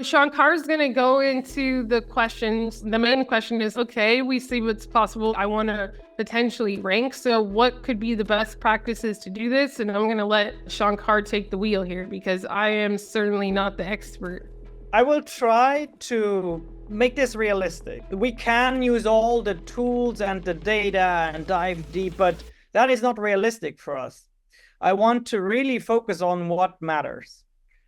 Shankar is going to go into the questions. The main question is, okay, we see what's possible. I want to potentially rank. So what could be the best practices to do this? And I'm going to let Shankar take the wheel here because I am certainly not the expert. I will try to make this realistic. We can use all the tools and the data and dive deep, but that is not realistic for us. I want to really focus on what matters.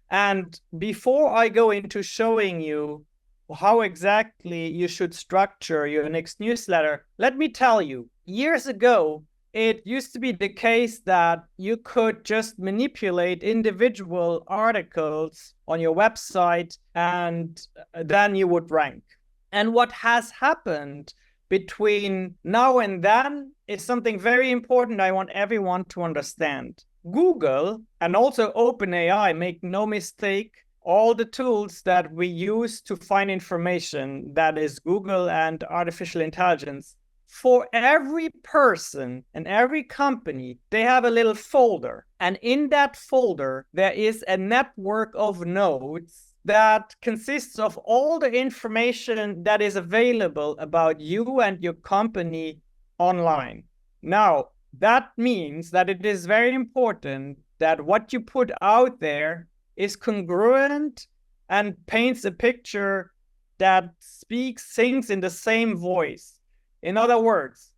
And before I go into showing you how exactly you should structure your next newsletter, let me tell you, years ago, it used to be the case that you could just manipulate individual articles on your website and then you would rank. And what has happened between now and then is something very important I want everyone to understand. Google and also OpenAI, make no mistake, all the tools that we use to find information, that is Google and artificial intelligence, for every person and every company, they have a little folder. And in that folder, there is a network of nodes that consists of all the information that is available about you and your company online. Now, that means that it is very important that what you put out there is congruent and paints a picture that sings in the same voice. In other words,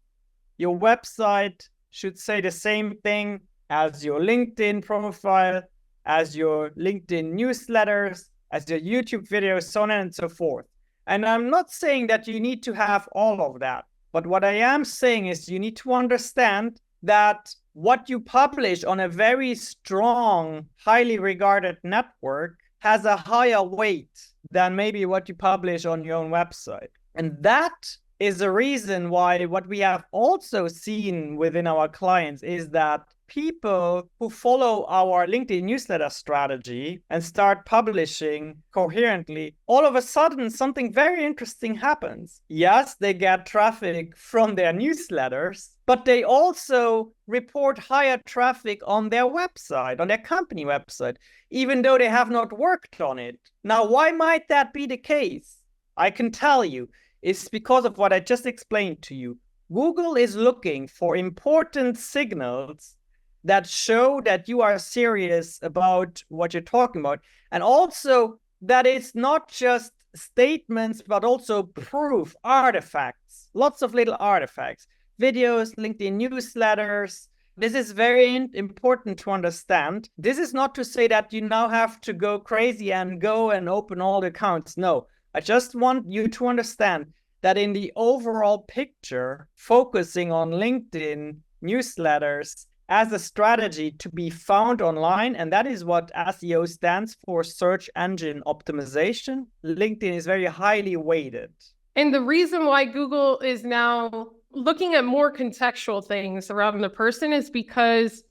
your website should say the same thing as your LinkedIn profile, as your LinkedIn newsletters, as your YouTube videos, so on and so forth. And I'm not saying that you need to have all of that, but what I am saying is you need to understand that what you publish on a very strong, highly regarded network has a higher weight than maybe what you publish on your own website. And that is the reason why what we have also seen within our clients is that people who follow our LinkedIn newsletter strategy and start publishing coherently, all of a sudden something very interesting happens. Yes, they get traffic from their newsletters, but they also report higher traffic on their website, on their company website, even though they have not worked on it. Now, why might that be the case? I can tell you, it's because of what I just explained to you. Google is looking for important signals that show that you are serious about what you're talking about. And also that it's not just statements, but also proof, artifacts, lots of little artifacts, videos, LinkedIn newsletters. This is very important to understand. This is not to say that you now have to go crazy and go and open all the accounts. No, I just want you to understand that in the overall picture, focusing on LinkedIn newsletters as a strategy to be found online, and that is what SEO stands for, search engine optimization. LinkedIn is very highly weighted. And the reason why Google is now looking at more contextual things around the person is because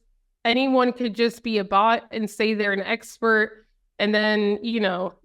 anyone could just be a bot and say they're an expert and then,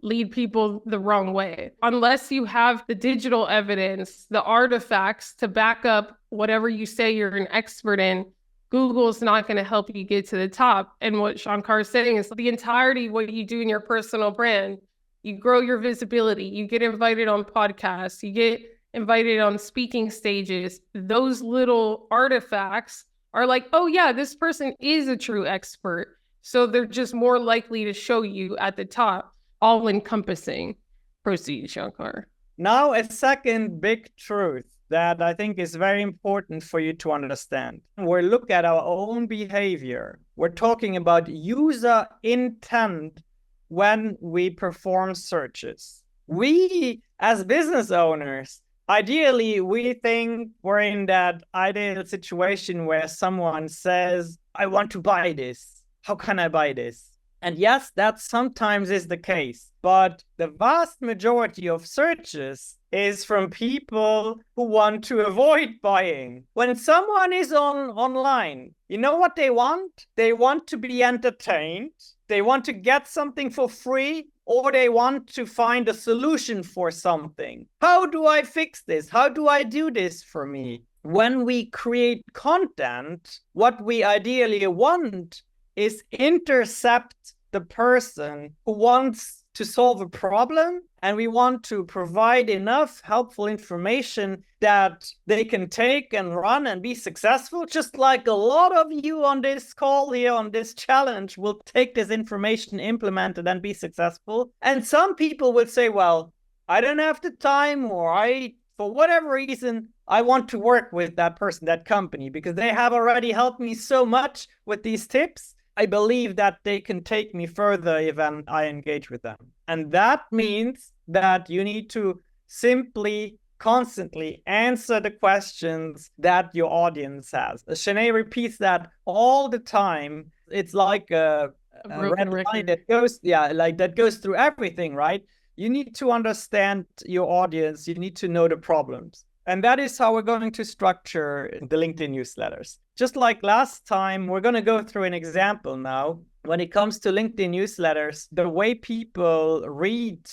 lead people the wrong way. Unless you have the digital evidence, the artifacts to back up whatever you say you're an expert in, Google's not going to help you get to the top. And what Shankar is saying is the entirety of what you do in your personal brand, you grow your visibility, you get invited on podcasts, you get invited on speaking stages. Those little artifacts are like, oh yeah, this person is a true expert. So they're just more likely to show you at the top, all encompassing. Proceed, Shankar. Now, a second big truth that I think is very important for you to understand. We look at our own behavior. We're talking about user intent when we perform searches. We, as business owners, ideally, we think we're in that ideal situation where someone says, I want to buy this. How can I buy this? And yes, that sometimes is the case, but the vast majority of searches is from people who want to avoid buying. When someone is online, you know what they want? They want to be entertained, they want to get something for free, or they want to find a solution for something. How do I fix this? How do I do this for me? When we create content, what we ideally want is intercept the person who wants to solve a problem, and we want to provide enough helpful information that they can take and run and be successful. Just like a lot of you on this call here, on this challenge, will take this information, implement it, and be successful. And some people will say, well, I don't have the time, or for whatever reason, I want to work with that person, that company, because they have already helped me so much with these tips. I believe that they can take me further if I engage with them. And that means that you need to simply, constantly answer the questions that your audience has. Shanee repeats that all the time. It's like a red line that goes, that goes through everything, right? You need to understand your audience. You need to know the problems. And that is how we're going to structure the LinkedIn newsletters. Just like last time, we're going to go through an example now. When it comes to LinkedIn newsletters, the way people read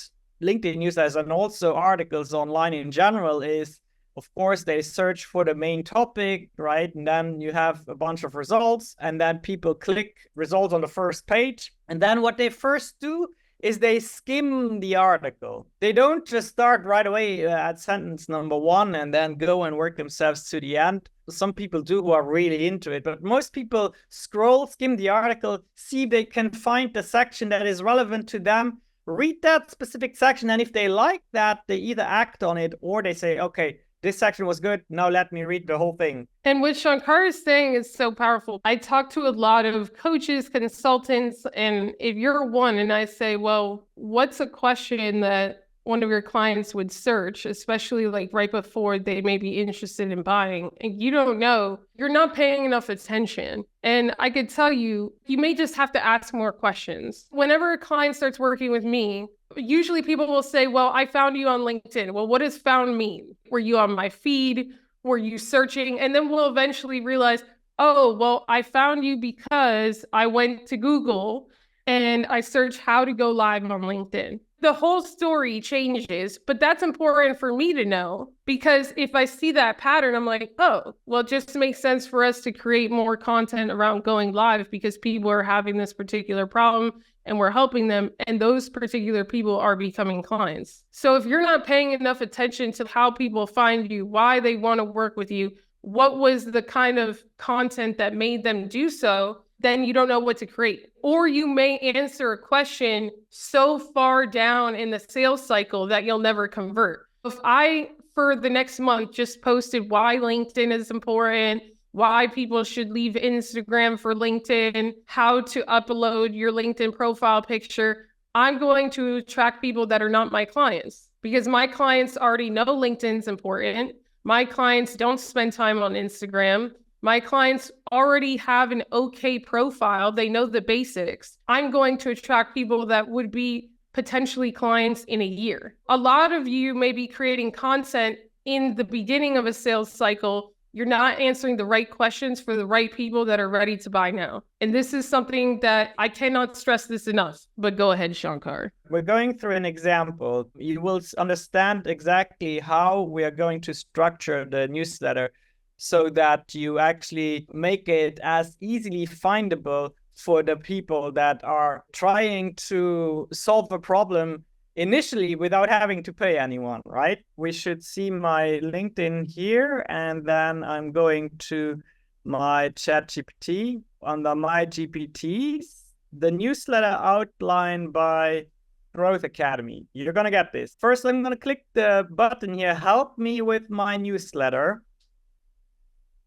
LinkedIn newsletters and also articles online in general is, of course, they search for the main topic, right? And then you have a bunch of results, and then people click results on the first page. And then what they first do is they skim the article. They don't just start right away at sentence number 1 and then go and work themselves to the end. Some people do who are really into it, but most people scroll, skim the article, see if they can find the section that is relevant to them, read that specific section, and if they like that, they either act on it or they say, okay, this section was good, now let me read the whole thing. And what Shankar is saying is so powerful. I talk to a lot of coaches, consultants, and if you're one and I say, well, what's a question that one of your clients would search, especially like right before they may be interested in buying, and you don't know, you're not paying enough attention. And I could tell you, you may just have to ask more questions. Whenever a client starts working with me, usually people will say, well, I found you on LinkedIn. Well, what does found mean? Were you on my feed? Were you searching? And then we'll eventually realize, oh, well, I found you because I went to Google and I searched how to go live on LinkedIn. The whole story changes, but that's important for me to know, because if I see that pattern, I'm like, oh, well, it just makes sense for us to create more content around going live because people are having this particular problem and we're helping them, and those particular people are becoming clients. So if you're not paying enough attention to how people find you, why they want to work with you, what was the kind of content that made them do so, then you don't know what to create. Or you may answer a question so far down in the sales cycle that you'll never convert. If I, for the next month, just posted why LinkedIn is important, why people should leave Instagram for LinkedIn, how to upload your LinkedIn profile picture, I'm going to attract people that are not my clients, because my clients already know LinkedIn's important. My clients don't spend time on Instagram. My clients already have an okay profile. They know the basics. I'm going to attract people that would be potentially clients in a year. A lot of you may be creating content in the beginning of a sales cycle. You're not answering the right questions for the right people that are ready to buy now. And this is something that I cannot stress this enough, but go ahead, Shankar. We're going through an example. You will understand exactly how we are going to structure the newsletter so that you actually make it as easily findable for the people that are trying to solve a problem initially without having to pay anyone, right? We should see my LinkedIn here, and then I'm going to my ChatGPT. Under my GPTs, the newsletter outlined by Growth Academy. You're going to get this. First, I'm going to click the button here, help me with my newsletter.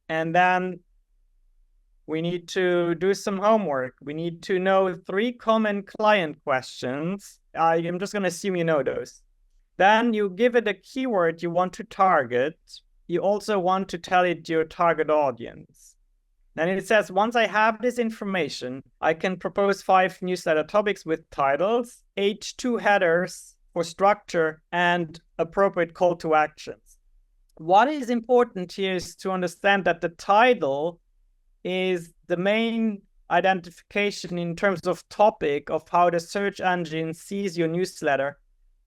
And then we need to do some homework. We need to know 3 common client questions. I'm just going to assume you know those. Then you give it a keyword you want to target. You also want to tell it your target audience. Then it says, once I have this information, I can propose 5 newsletter topics with titles, H2 headers for structure, and appropriate call to actions. What is important here is to understand that the title is the main identification in terms of topic of how the search engine sees your newsletter.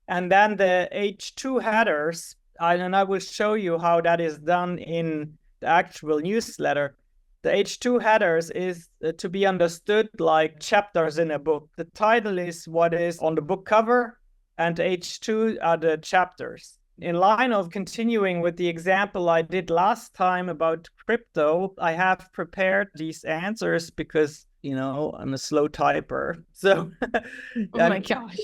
And then the H2 headers, and I will show you how that is done in the actual newsletter. The H2 headers is to be understood like chapters in a book. The title is what is on the book cover, and H2 are the chapters. In line of continuing with the example I did last time about crypto, I have prepared these answers because, you know, I'm a slow typer. So Oh my gosh.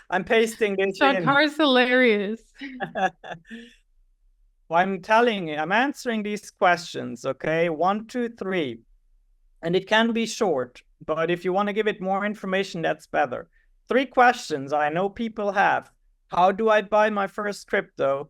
I'm pasting this in. Shankar's hilarious. I'm answering these questions, okay? 1, 2, 3. And it can be short, but if you want to give it more information, that's better. 3 questions I know people have. How do I buy my first crypto?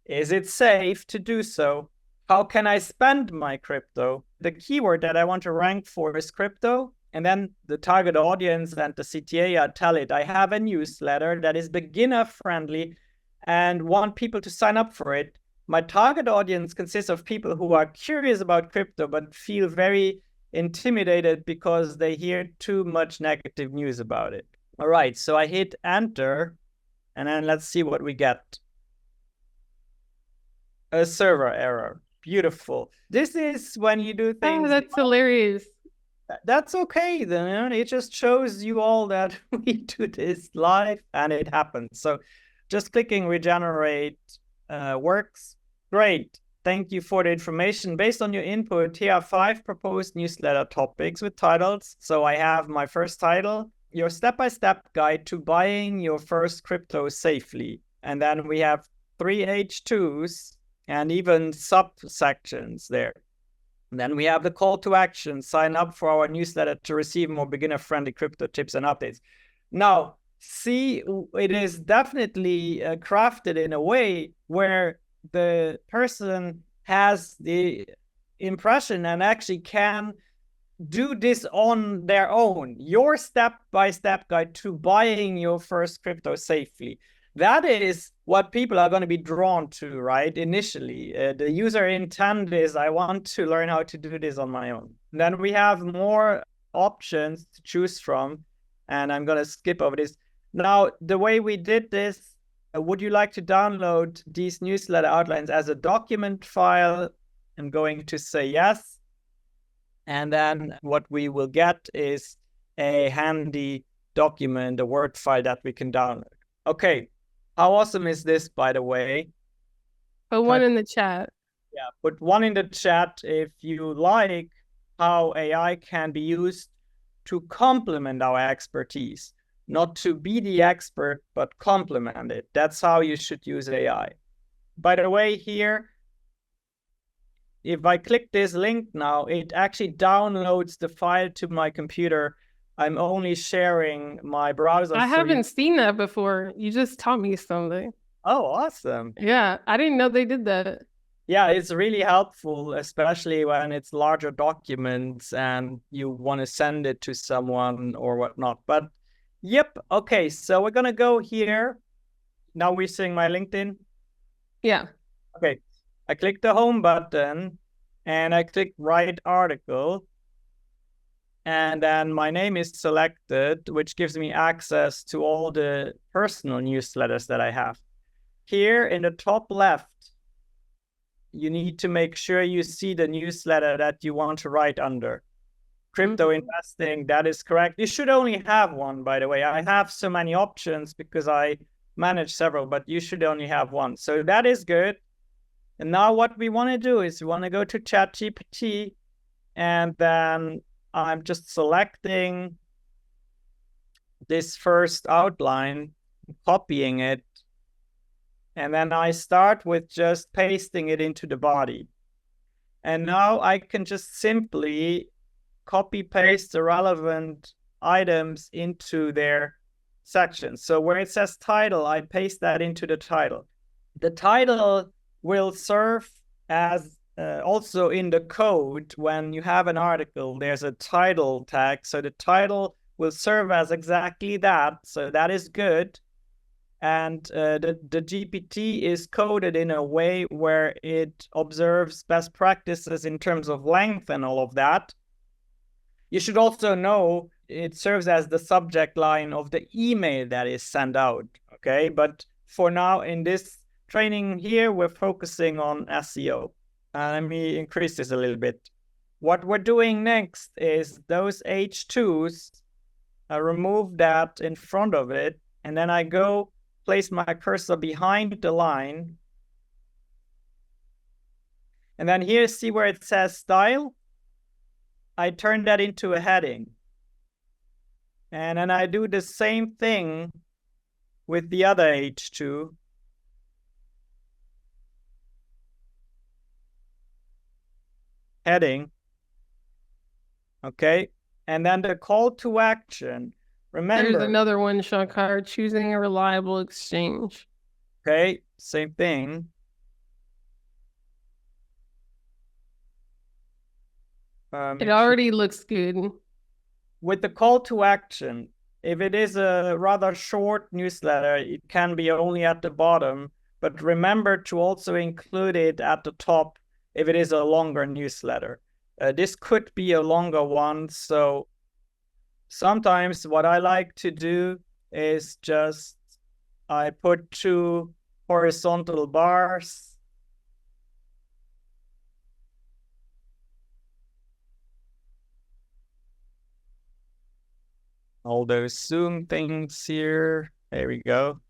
Is it safe to do so? How can I spend my crypto? The keyword that I want to rank for is crypto. And then the target audience and the CTA, I tell it, I have a newsletter that is beginner friendly and want people to sign up for it. My target audience consists of people who are curious about crypto, but feel very intimidated because they hear too much negative news about it. All right, so I hit enter, and then let's see what we get. A server error. Beautiful. This is when you do things. Oh, that's hilarious. That's okay then. It just shows you all that we do this live and it happens. So just clicking regenerate works. Great. Thank you for the information. Based on your input, here are 5 proposed newsletter topics with titles. So I have my first title, your step-by-step guide to buying your first crypto safely. And then we have 3 H2s and even subsections there. And then we have the call to action, sign up for our newsletter to receive more beginner-friendly crypto tips and updates. Now, see, it is definitely crafted in a way where the person has the impression and actually can do this on their own. Your step-by-step guide to buying your first crypto safely. That is what people are going to be drawn to, right? Initially, the user intent is, I want to learn how to do this on my own. Then we have more options to choose from, and I'm going to skip over this. Now, the way we did this, would you like to download these newsletter outlines as a document file? I'm going to say yes. And then what we will get is a handy document, a Word file that we can download. Okay, how awesome is this, by the way? Put one in the chat. Yeah, put one in the chat if you like how AI can be used to complement our expertise. Not to be the expert, but complement it. That's how you should use AI. By the way, here, if I click this link now, it actually downloads the file to my computer. I'm only sharing my browser. I haven't seen that before. You just taught me something. Oh, awesome. Yeah, I didn't know they did that. Yeah, it's really helpful, especially when it's larger documents and you want to send it to someone or whatnot. But yep, okay, so we're going to go here. Now we're seeing my LinkedIn. Yeah. Okay, I click the home button and I click write article. And then my name is selected, which gives me access to all the personal newsletters that I have. Here in the top left, you need to make sure you see the newsletter that you want to write under. Crypto investing, that is correct. You should only have one, by the way. I have so many options because I manage several, but you should only have one. So that is good. And now what we want to do is we want to go to ChatGPT, and then I'm just selecting this first outline, copying it, and then I start with just pasting it into the body. And now I can just simply copy paste the relevant items into their section. So where it says title, I paste that into the title. The title will serve as also in the code. When you have an article, there's a title tag. So the title will serve as exactly that. So that is good. And the GPT is coded in a way where it observes best practices in terms of length and all of that. You should also know it serves as the subject line of the email that is sent out, okay? But for now, in this training here, we're focusing on SEO. Let me increase this a little bit. what we're doing next is those H2s, I remove that in front of it, and then I go place my cursor behind the line. And then here, see where it says style? I turn that into a heading. And then I do the same thing with the other H2. Heading. Okay. And then the call to action. Remember, there's another one, Shankar, choosing a reliable exchange. Okay, same thing. It already looks good. With the call to action, if it is a rather short newsletter, it can be only at the bottom, but remember to also include it at the top if it is a longer newsletter. This could be a longer one, so sometimes what I like to do is just I put 2 horizontal bars. All those zoom things here. There we go.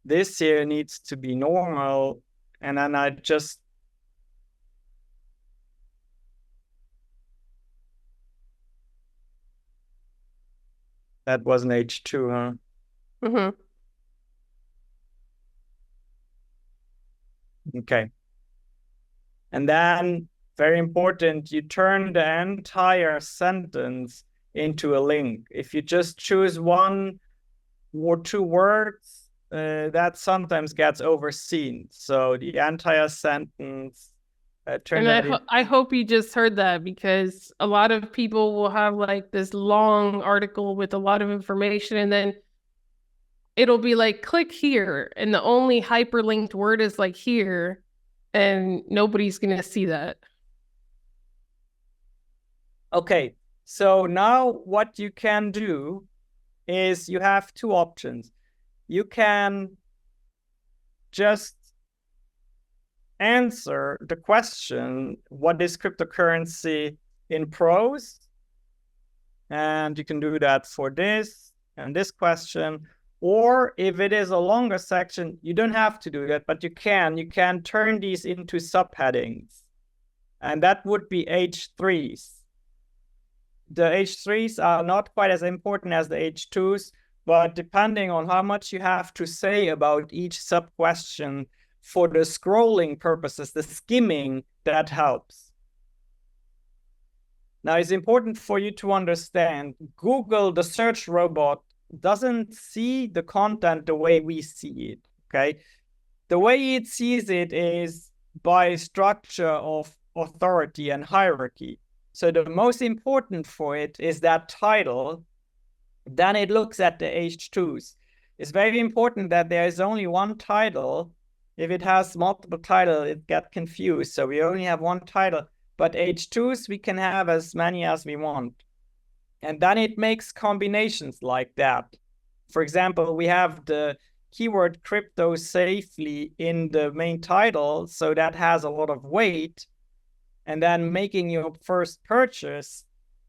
This here needs to be normal. And then I just that was an H2, huh? Mm-hmm. Okay. And then, very important, you turn the entire sentence into a link. If you just choose 1 or 2 words, that sometimes gets overseen. So the entire sentence, I hope you just heard that, because a lot of people will have like this long article with a lot of information, and then it'll be like, click here, and the only hyperlinked word is like here, and nobody's going to see that. Okay, so now what you can do is you have 2 options. You can just answer the question, what is cryptocurrency, in prose? And you can do that for this and this question. Or if it is a longer section, you don't have to do that, but you can turn these into subheadings. And that would be H3s. The H3s are not quite as important as the H2s, but depending on how much you have to say about each sub-question, for the scrolling purposes, the skimming, that helps. Now, it's important for you to understand, Google, the search robot, doesn't see the content the way we see it, okay? The way it sees it is by structure of authority and hierarchy. So the most important for it is that title. Then it looks at the H2s. It's very important that there is only 1 title. If it has multiple titles, it gets confused. So we only have 1 title, but H2s, we can have as many as we want. And then it makes combinations like that. For example, we have the keyword crypto safely in the main title, so that has a lot of weight. And then making your first purchase,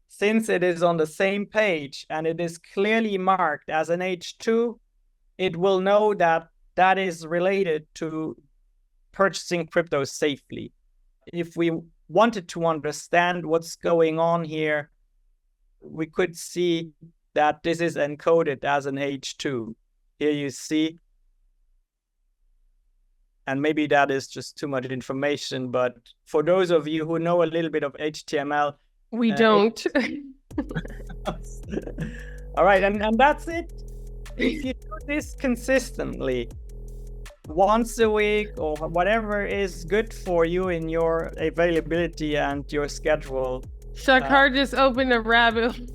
since it is on the same page and it is clearly marked as an H2, it will know that that is related to purchasing crypto safely. If we wanted to understand what's going on here, we could see that this is encoded as an H2. Here you see. And maybe that is just too much information, but for those of you who know a little bit of HTML, we don't. All right, and that's it. If you do this consistently, once a week or whatever is good for you in your availability and your schedule. Shankar just opened a rabbit.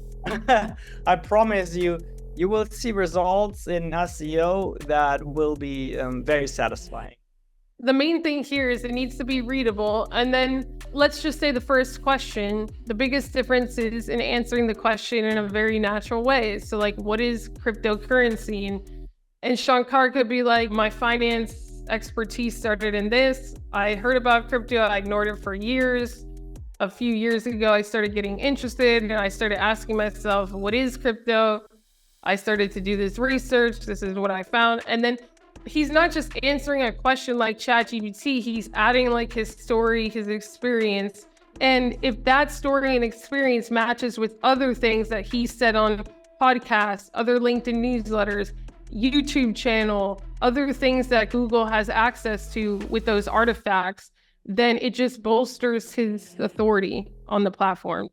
I promise you, you will see results in SEO that will be very satisfying. The main thing here is it needs to be readable. And then let's just say the first question, the biggest difference is in answering the question in a very natural way. So like, what is cryptocurrency? And Shankar could be like, my finance expertise started in this. I heard about crypto, I ignored it for years. A few years ago, I started getting interested and I started asking myself, what is crypto? I started to do this research. This is what I found. And then he's not just answering a question like ChatGPT, he's adding like his story, his experience. And if that story and experience matches with other things that he said on podcasts, other LinkedIn newsletters, YouTube channel, other things that Google has access to with those artifacts, then it just bolsters his authority on the platform.